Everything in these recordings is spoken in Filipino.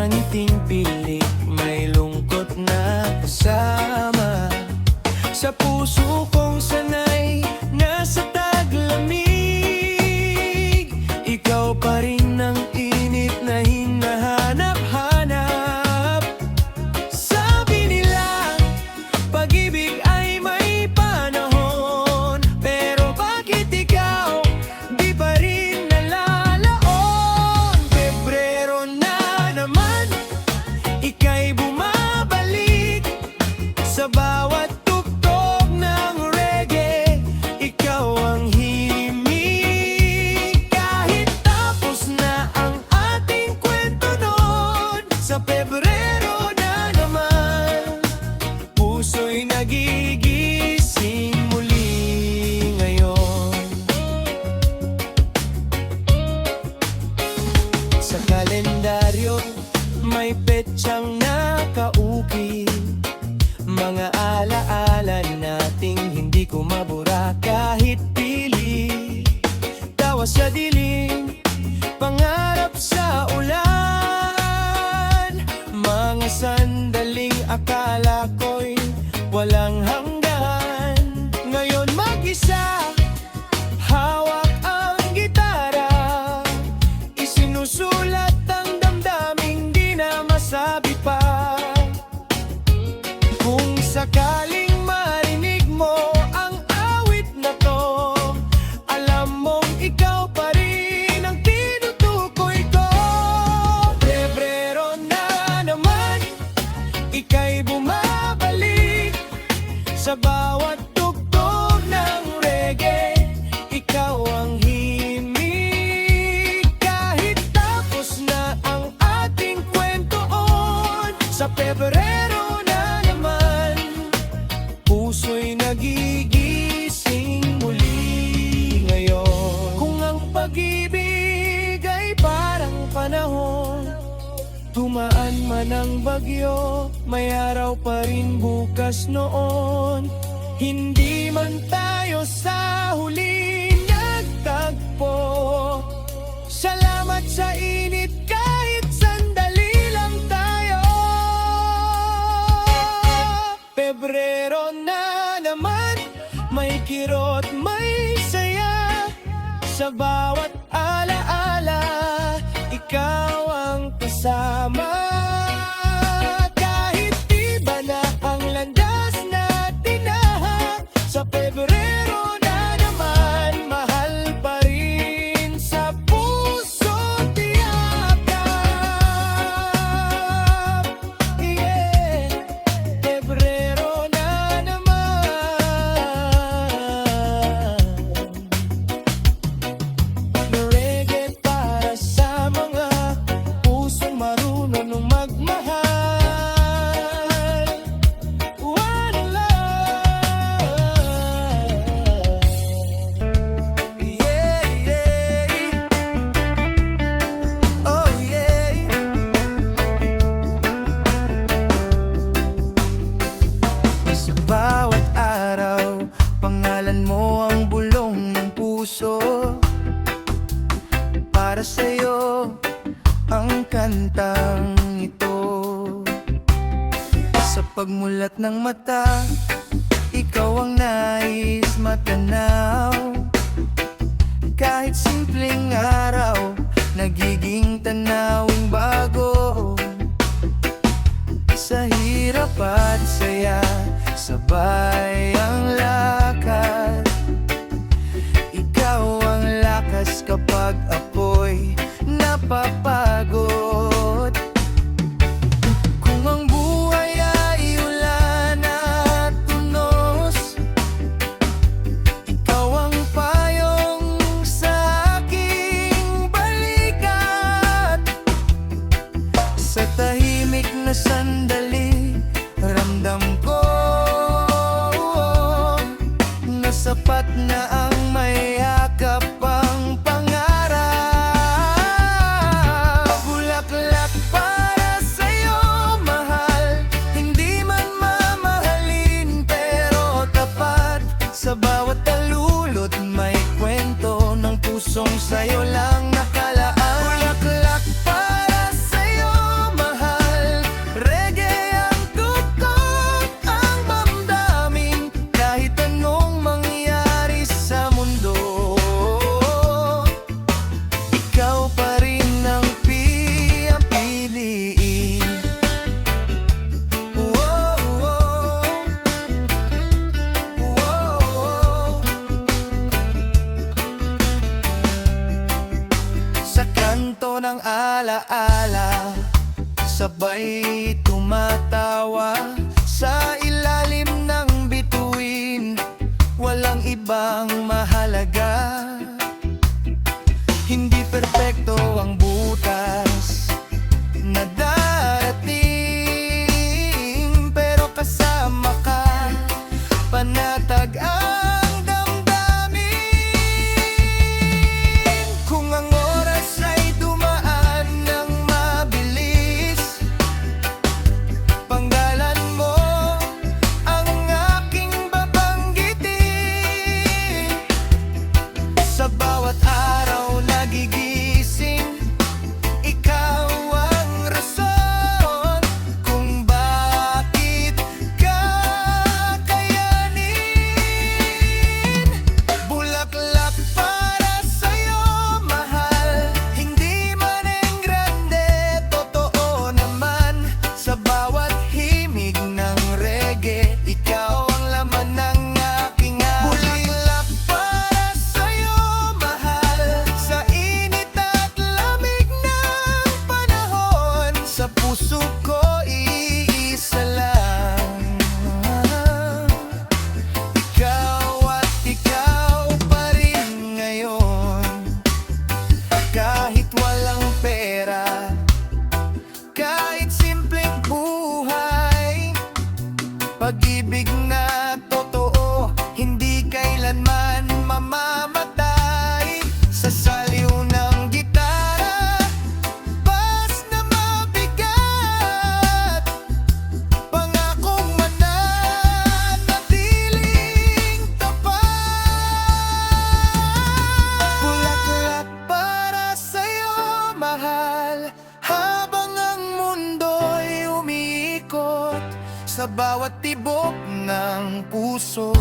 mga ngiting pilik, may lungkot na kasama. Sa puso kong sanay, nasa taglamig, ikaw pa rin ang init na hinahanap-hanap. Sabi nila, pag-ibig ay may panahon, pero bakit ikaw di pa rin nalalaon? Pebrero na naman, ika'y bumabalik sa bawat tugtog ng reggae. Ikaw ang himig, kahit tapos na ang ating kwento noon. Sa Pebrero na naman, puso'y nagigising muli ngayon. Sa kalendaryo, may petsang nakaukit, mga alaala nating hindi ko mabura kahit pili. Tawa sa dilim, pangarap sa ulan, mga sandaling akala ko'y walang hanggan. Ngayon mag-isa, hawak ang gitara, isinusulat ang damdaming di na masabi pa. Kung sakaling marinig mo ang awit na to, alam mong ikaw pa rin ang tinutukoy ko. Pebrero na naman, ika'y bumabalik sa bawat tugtog ng reggae. Ikaw ang himig, kahit tapos na ang ating kwentoon. Sa Pebrero na naman, puso'y nagigising muli ngayon. Kung ang pag-ibig ay parang panahon, tumaan man ang bagyo, may araw pa rin bukas noon. Hindi man tayo sa huli nagtagpo, salamat sa init kahit sandali lang tayo. Pebrero na naman, may kirot, may saya, sa bawat alaala, ikaw ang kasama. Kahit iba na ang landas na tinahak, sa Pebrero na naman, mahal pa rin sa puso tiyakap. Yeah, Pebrero na naman, reggae para sa mga pusong marunong magmahal. One love. Yeah, yeah. Oh, yeah. Sa bawat araw, pangalan mo ang bulong ng puso. Para sa'yo ang kantang ito. Sa pagmulat ng mata, ikaw ang nais matanaw. Kahit simpleng araw, nagiging tanawing bago. Sa hirap at saya, sabay ang lakad. Ikaw ang lakas kapag ako'y napapagod. Kung ang buhay ay ulan at tunos, ikaw ang payong sa aking balikat. Sa tahimik na sandali, ramdam ko na sapat na ang may yakap ang pangarap. Bulaklak para sa'yo, mahal, hindi man mamahalin pero tapat. Sa bawat talulot may kwento ng pusong sa'yo lang nakalaan. Bulaklak para sa'yo, mahal, sabay tumatawa sa ilalim ng bituin. Walang ibang mahalaga. Hindi perpekto ang butas na darating, pero kasama ka, panatag ang damdamin. Kung ang oras ay dumaan ng mabilis, panggalan mo ang aking babanggitin. Sa bawat araw nagigising, ikaw ang rason kung bakit kakayanin. Bulaklak para sa'yo, mahal, hindi man engrande, totoo naman. Sa bawat himig ng reggae, ikaw ang laman ng aking bulaklak para sa'yo, mahal, sa init at lamig ng panahon. Sa puso ko iisa lang, ikaw at ikaw pa rin ngayon. Kahit walang pera, kahit simpleng buhay, pag-ibig na totoo, hindi kailanman mamamatay. Sa saliw ng gitara, bass na mabigat, pangakong mananatiling tapat. Bulaklak para sa'yo, mahal, habang ang mundo'y umiikot. Sa bawat tibok ng puso,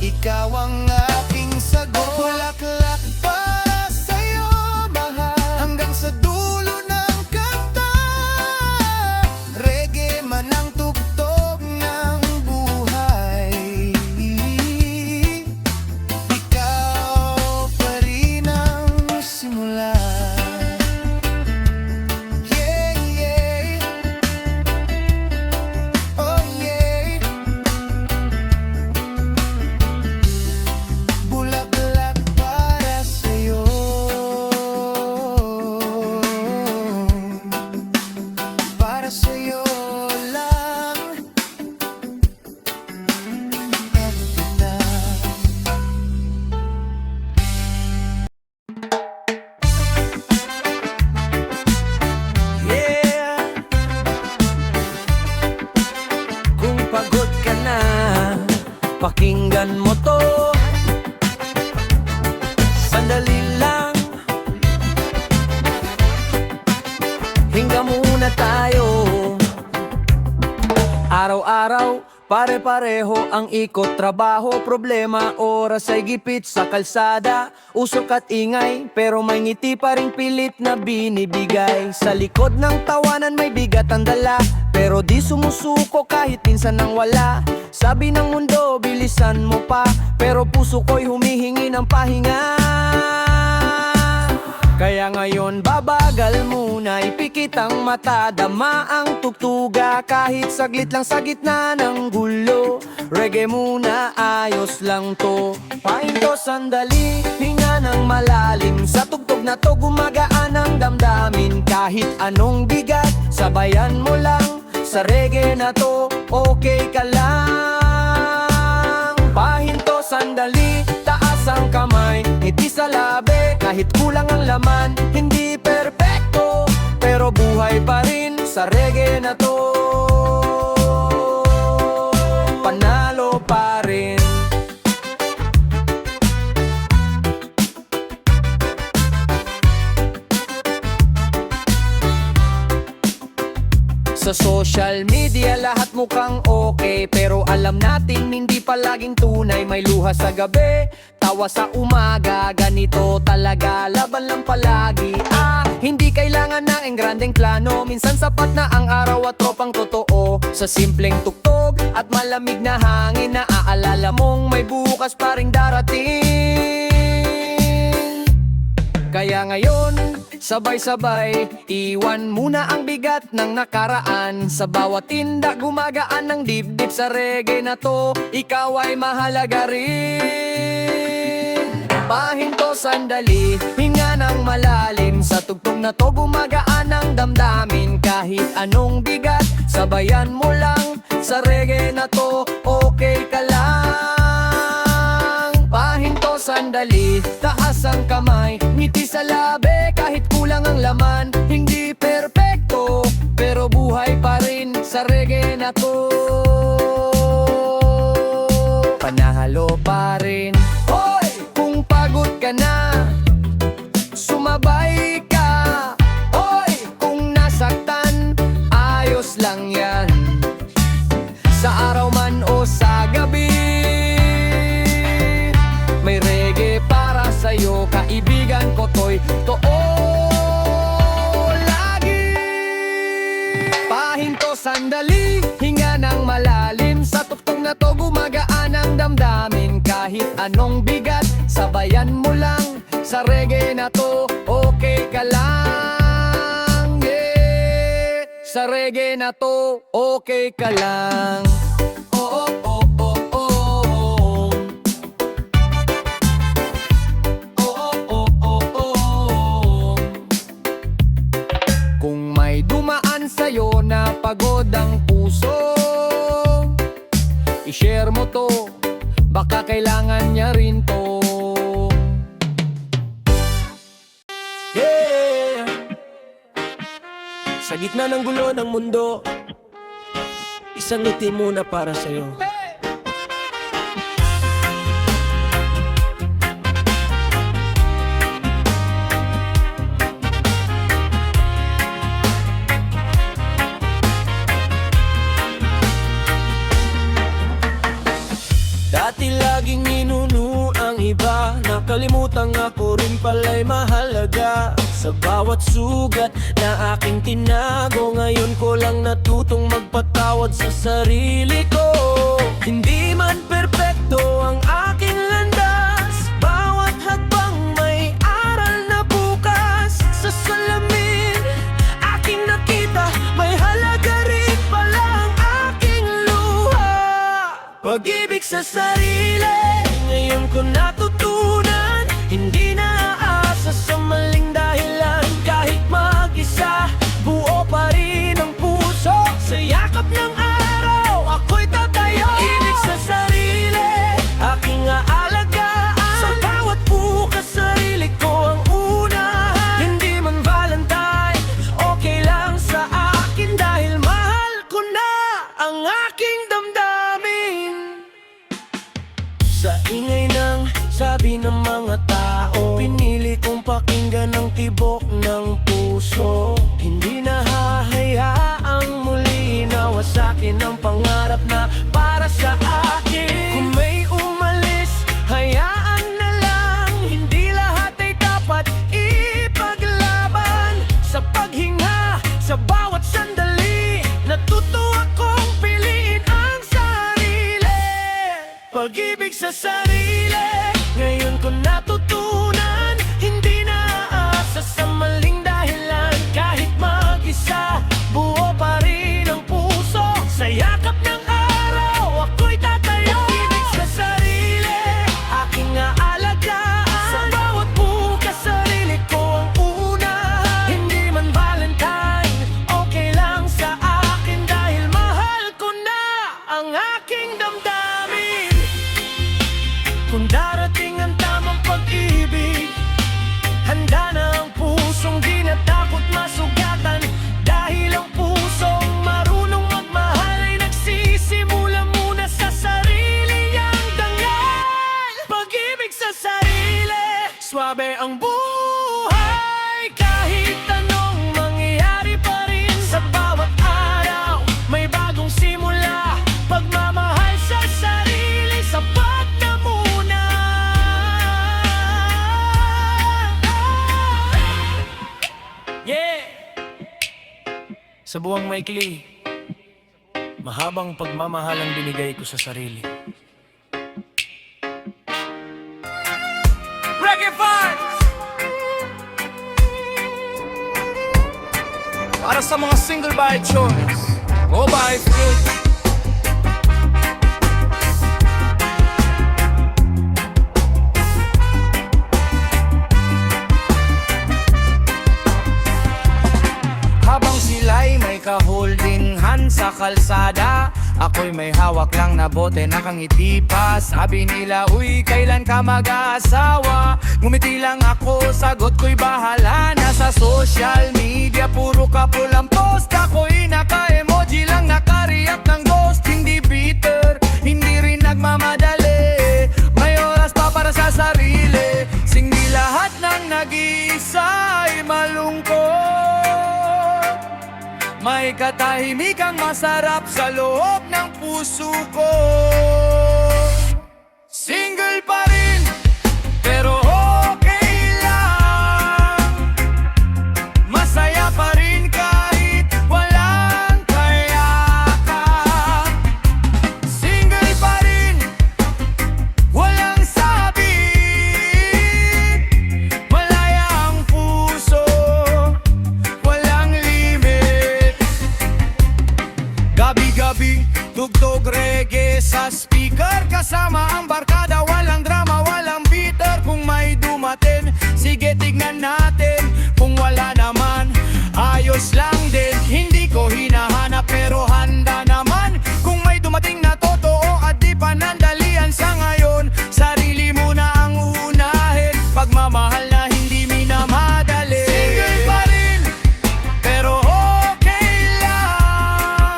ikaw ang aking sagot. Bulaklak para sa'yo, mahal, hanggang sa dulo ng kanta. Reggae man ang tugtog ng buhay, ikaw pa rin ang simula. Yeah, yeah. Oh, yeah. Bulaklak para sa'yo, para sa'yo lang. Yeah. Kung pagod ka na, pakinggan mo to. Sandali lang, hinga muna tayo. Araw-araw, pare-pareho ang ikot, trabaho, problema, oras ay gipit sa kalsada. Usok at ingay, pero may ngiti pa ring pilit na binibigay. Sa likod ng tawanan may bigat ang dala, pero di sumusuko kahit minsan nang wala. Sabi ng mundo, bilisan mo pa, pero puso ko'y humihingi ng pahinga. Kaya ngayon babagal muna, ipikit ang mata, dama ang tugtuga. Kahit saglit lang sa gitna ng gulo, reggae muna, ayos lang to. Pahinto sandali, hinga ng malalim, sa tugtog na to gumagaan ang damdamin. Kahit anong bigat, sabayan mo lang, sa reggae na to, okay ka lang. Pahinto sandali, taas ang kamay, ngiti sa labi, kahit kulang ang laman. Hindi perpekto, pero buhay pa rin sa reggae na to. Panalo pa rin. Sa social media lahat mukhang okay, pero alam natin hindi palaging tunay. May luha sa gabi, tawa sa umaga, ganito talaga, laban lang palagi. Hindi kailangan ng engrandeng plano, minsan sapat na ang araw at tropang totoo. Sa simpleng tuktog at malamig na hangin, naaalala mong may bukas pa ring darating. Kaya ngayon, sabay-sabay. Iwan muna ang bigat ng nakaraan. Sa bawat tinda gumagaan ng dibdib sa reggae na to. Ikaw ay mahalaga rin. Pahinto sandali, hinga ng malalim. Sa tugtog na to gumagaan ang damdamin. Kahit anong bigat, sabayan mo lang. Sa reggae na to, okay ka lang. Pahinto sandali, taas ang kamay. Ngiti sa labi kahit kulang ang laman. Hindi perpekto, pero buhay pa rin sa reggae na to. Panahalo pa rin. Hoy! Kung pagod ka na, sumabay ka. Hoy! Kung nasaktan, ayos lang yan. Sa araw man o sa gabi, may reggae para sa'yo, kaibigan ko to'y totoo lagi. Pahinto sandali, hinga ng malalim. Sa tugtog na to gumagaan ang damdamin. Kahit anong bigat, sabayan mo lang. Sa reggae na to, okay ka lang, yeah. Sa reggae na to, okay ka lang. Oh, oh, oh, oh, oh. Oh, oh, oh, oh. Kung may dumaan sa'yo na pagod ang puso, i-share mo to, baka kailangan niya rin to. Yeah! Sa gitna ng gulo ng mundo, isang ngiti muna para sa'yo. Dati laging ninuno ang iba, nakalimutan ako rin pala'y mahalaga. Sa bawat sugat na aking tinago, ngayon ko lang natutong magpatawad sa sarili ko. Hindi man perpekto ang aking landas, bawat hakbang may aral na bukas. Sa salamin aking nakita, may halaga rin pala ang aking luha. Pag-ibig sa sarili, ngayon ko natutunan. Hindi na aasa sa maling dahilan. Kahit mag-isa, buo pa rin ang puso. Sa yakap ng araw, ako'y tatayo. Ibig sa sarili, aking aalagaan. Sa bawat bukas, sarili ko ang unahan. Hindi man Valentine, okay lang sa akin. Dahil mahal ko na ang aking damdamin. Sa ingay ng sabi ng mga tao, pinili kong pakinggan ang tibok ng puso. Hindi nahahayaang muli nawasakin ang pangarap na para sa akin. Kung may umalis, hayaan na lang. Hindi lahat ay dapat ipaglaban. Sa paghinga, sa bawat sandali, natuto akong piliin ang sarili. Pag-ibig sa sarili, ngayon ko natutunan. Hindi na aasa sa maling dahilan. Kahit mag-isa, buo pa rin ang puso. Sa yakap ng araw, ako'y tatayo. Ibig sa sarili, aking aalagaan. Sa bawat bukas, sarili ko ang unahan. Hindi man Valentine, okay lang sa akin. Dahil mahal ko na ang aking damdamin. Kung darating ang tamang pag-ibig, handa na ang pusong di natakot masugatan. Dahil ang pusong marunong magmahal ay nagsisimula muna sa sarili niyang dangal. Pag-ibig sa sarili, swabe ang buhay. Kahit anong mangyayari pa rin sa bawat araw, may bagong simula. Pagmamahal sa sarili, sapat na muna. Yeah! Sa buwang maikli, mahabang pagmamahal ang binigay ko sa sarili. Reggae Vibes! para sa mga single by choice o by faith. Habang sila'y may ka-holding hand sa kalsada, ako'y may hawak lang na bote na kangiti pa. Sabi nila, uy, kailan ka mag-aasawa? Ngumiti lang ako, sagot ko'y bahala na. Sa social media, puro kapulang post. Ako'y naka-emoji lang, naka-react ng ghost. Hindi bitter, hindi rin nagmamadali. May oras pa para sa sarili. Hindi lahat ng nag-iisa ay malungkot. May katahimikang masarap sa loob ng puso ko. Single pa rin, pero okay lang. Masaya pa rin kahit walang kayakan. Single pa rin, walang sabit. Malaya ang puso, walang limit. Gabi-gabi, tugtog reggae sa speaker. Kasama ang barkada, walang drama, walang bitter. Kung may dumating, sige tignan natin. Kung wala naman, ayos lang din. Hindi ko hinahanap pero handa naman. Kung may dumating na totoo at di panandalian sa ngayon, sarili mo na ang uunahin. Pagmamahal na hindi minamadali. Single pa rin, pero okay lang.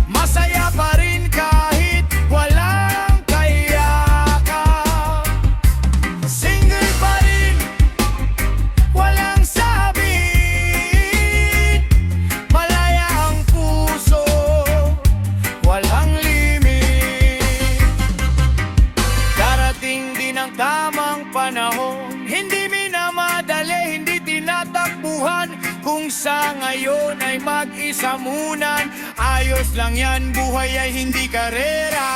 Masaya pa rin kahit walang kayakan. Single pa rin, walang sabit. Malaya ang puso, walang limit. Darating din ang tamang panahon, hindi minamadali, hindi tinatakbuhan. Kung sa ngayon ay mag-isa munan, ayos lang yan, buhay ay hindi karera.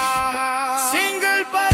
Single pa